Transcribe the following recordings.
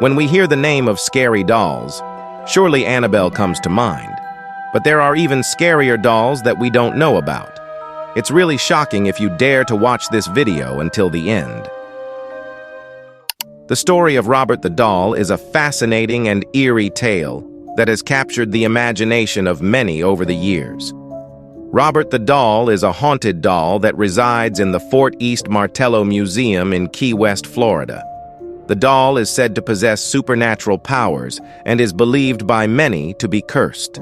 When we hear the name of scary dolls, surely Annabelle comes to mind. But there are even scarier dolls that we don't know about. It's really shocking if you dare to watch this video until the end. The story of Robert the Doll is a fascinating and eerie tale that has captured the imagination of many over the years. Robert the Doll is a haunted doll that resides in the Fort East Martello Museum in Key West, Florida. The doll is said to possess supernatural powers and is believed by many to be cursed.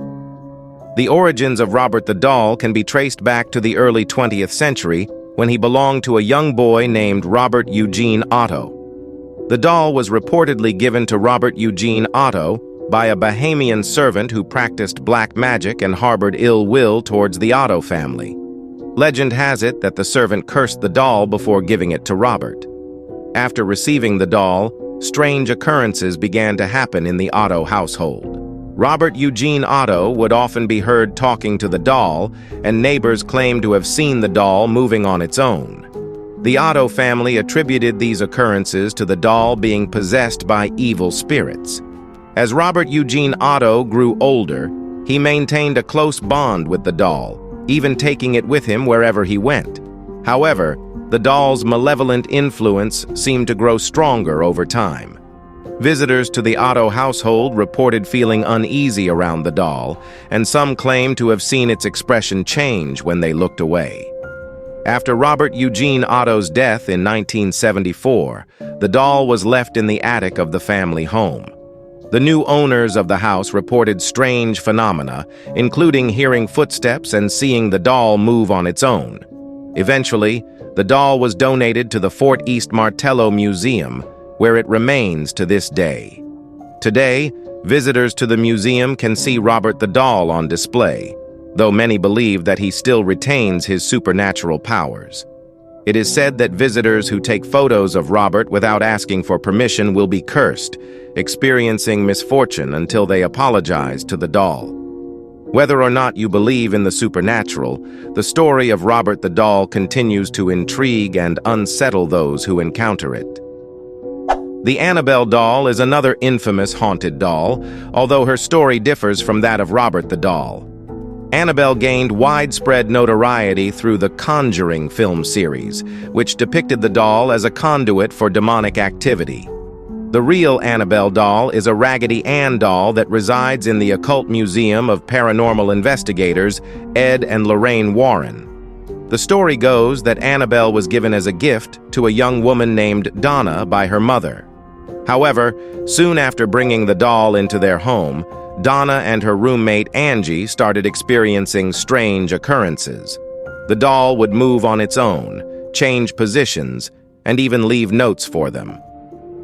The origins of Robert the Doll can be traced back to the early 20th century when he belonged to a young boy named Robert Eugene Otto. The doll was reportedly given to Robert Eugene Otto by a Bahamian servant who practiced black magic and harbored ill will towards the Otto family. Legend has it that the servant cursed the doll before giving it to Robert. After receiving the doll, strange occurrences began to happen in the Otto household. Robert Eugene Otto would often be heard talking to the doll, and neighbors claimed to have seen the doll moving on its own. The Otto family attributed these occurrences to the doll being possessed by evil spirits. As Robert Eugene Otto grew older, he maintained a close bond with the doll, even taking it with him wherever he went. However, the doll's malevolent influence seemed to grow stronger over time. Visitors to the Otto household reported feeling uneasy around the doll, and some claimed to have seen its expression change when they looked away. After Robert Eugene Otto's death in 1974, the doll was left in the attic of the family home. The new owners of the house reported strange phenomena, including hearing footsteps and seeing the doll move on its own. Eventually, the doll was donated to the Fort East Martello Museum, where it remains to this day. Today, visitors to the museum can see Robert the Doll on display, though many believe that he still retains his supernatural powers. It is said that visitors who take photos of Robert without asking for permission will be cursed, experiencing misfortune until they apologize to the doll. Whether or not you believe in the supernatural, the story of Robert the Doll continues to intrigue and unsettle those who encounter it. The Annabelle doll is another infamous haunted doll, although her story differs from that of Robert the Doll. Annabelle gained widespread notoriety through the Conjuring film series, which depicted the doll as a conduit for demonic activity. The real Annabelle doll is a Raggedy Ann doll that resides in the Occult Museum of Paranormal Investigators, Ed and Lorraine Warren. The story goes that Annabelle was given as a gift to a young woman named Donna by her mother. However, soon after bringing the doll into their home, Donna and her roommate Angie started experiencing strange occurrences. The doll would move on its own, change positions, and even leave notes for them.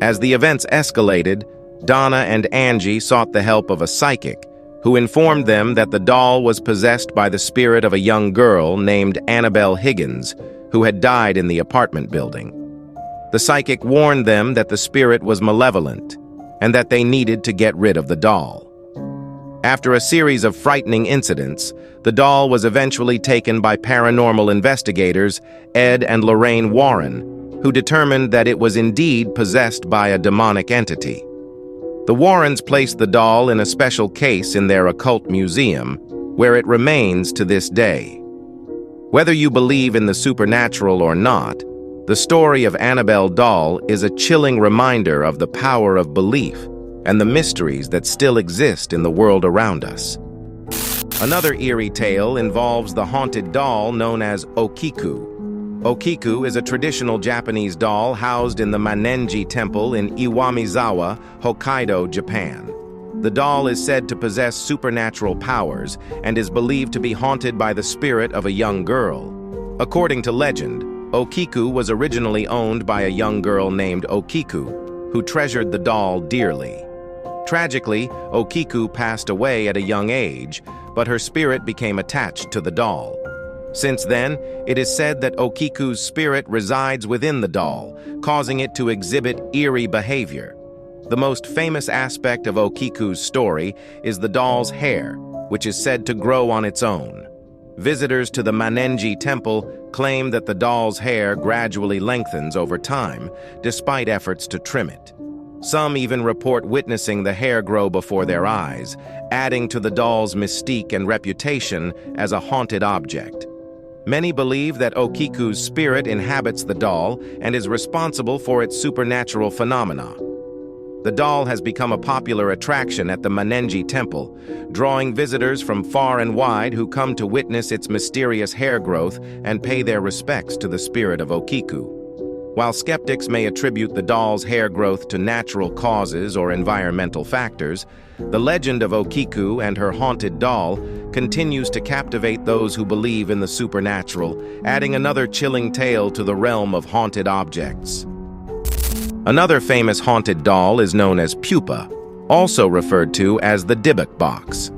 As the events escalated, Donna and Angie sought the help of a psychic, who informed them that the doll was possessed by the spirit of a young girl named Annabelle Higgins, who had died in the apartment building. The psychic warned them that the spirit was malevolent, and that they needed to get rid of the doll. After a series of frightening incidents, the doll was eventually taken by paranormal investigators Ed and Lorraine Warren, who determined that it was indeed possessed by a demonic entity. The Warrens placed the doll in a special case in their occult museum, where it remains to this day. Whether you believe in the supernatural or not, the story of Annabelle Doll is a chilling reminder of the power of belief and the mysteries that still exist in the world around us. Another eerie tale involves the haunted doll known as Okiku. Okiku is a traditional Japanese doll housed in the Manenji Temple in Iwamizawa, Hokkaido, Japan. The doll is said to possess supernatural powers and is believed to be haunted by the spirit of a young girl. According to legend, Okiku was originally owned by a young girl named Okiku, who treasured the doll dearly. Tragically, Okiku passed away at a young age, but her spirit became attached to the doll. Since then, it is said that Okiku's spirit resides within the doll, causing it to exhibit eerie behavior. The most famous aspect of Okiku's story is the doll's hair, which is said to grow on its own. Visitors to the Manenji Temple claim that the doll's hair gradually lengthens over time, despite efforts to trim it. Some even report witnessing the hair grow before their eyes, adding to the doll's mystique and reputation as a haunted object. Many believe that Okiku's spirit inhabits the doll and is responsible for its supernatural phenomena. The doll has become a popular attraction at the Manenji Temple, drawing visitors from far and wide who come to witness its mysterious hair growth and pay their respects to the spirit of Okiku. While skeptics may attribute the doll's hair growth to natural causes or environmental factors, the legend of Okiku and her haunted doll continues to captivate those who believe in the supernatural, adding another chilling tale to the realm of haunted objects. Another famous haunted doll is known as Pupa, also referred to as the Dybbuk Box.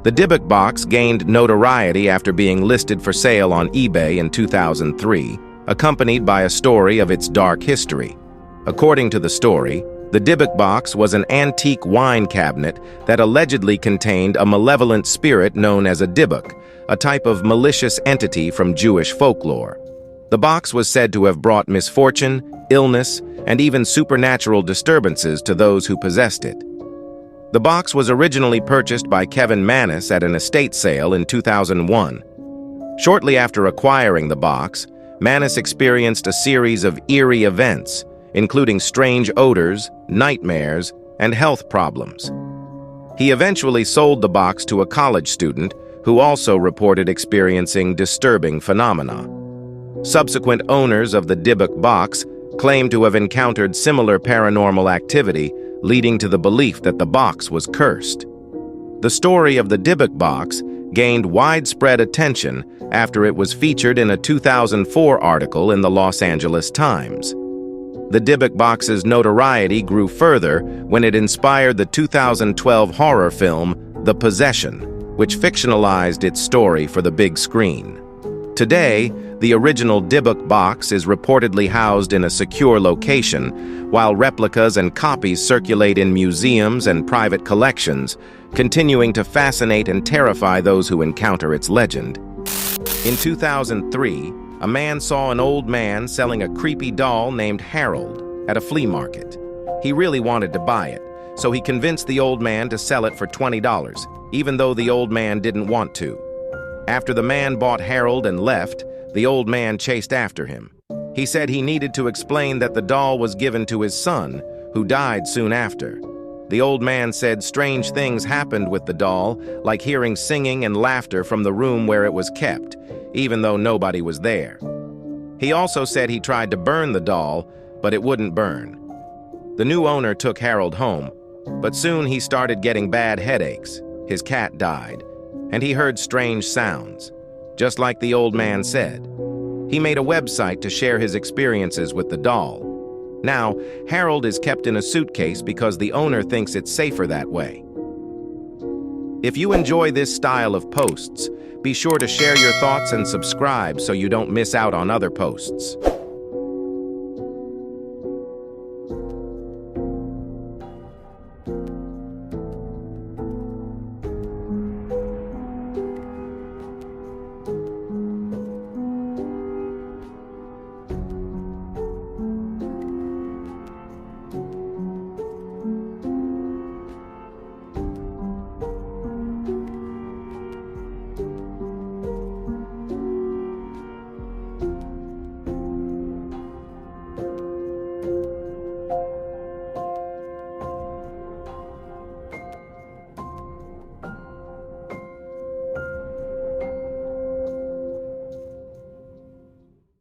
The Dybbuk Box gained notoriety after being listed for sale on eBay in 2003, accompanied by a story of its dark history. According to the story, the Dybbuk Box was an antique wine cabinet that allegedly contained a malevolent spirit known as a Dybbuk, a type of malicious entity from Jewish folklore. The box was said to have brought misfortune, illness, and even supernatural disturbances to those who possessed it. The box was originally purchased by Kevin Mannis at an estate sale in 2001. Shortly after acquiring the box, Mannis experienced a series of eerie events, including strange odors, nightmares, and health problems. He eventually sold the box to a college student who also reported experiencing disturbing phenomena. Subsequent owners of the Dybbuk Box claimed to have encountered similar paranormal activity, leading to the belief that the box was cursed. The story of the Dybbuk Box gained widespread attention after it was featured in a 2004 article in the Los Angeles Times. The Dybbuk Box's notoriety grew further when it inspired the 2012 horror film The Possession, which fictionalized its story for the big screen. Today, the original Dybbuk Box is reportedly housed in a secure location, while replicas and copies circulate in museums and private collections, continuing to fascinate and terrify those who encounter its legend. In 2003, a man saw an old man selling a creepy doll named Harold at a flea market. He really wanted to buy it, so he convinced the old man to sell it for $20, even though the old man didn't want to. After the man bought Harold and left, the old man chased after him. He said he needed to explain that the doll was given to his son, who died soon after. The old man said strange things happened with the doll, like hearing singing and laughter from the room where it was kept, even though nobody was there. He also said he tried to burn the doll, but it wouldn't burn. The new owner took Harold home, but soon he started getting bad headaches. His cat died, and he heard strange sounds, just like the old man said. He made a website to share his experiences with the doll. Now, Harold is kept in a suitcase because the owner thinks it's safer that way. If you enjoy this style of posts, be sure to share your thoughts and subscribe so you don't miss out on other posts.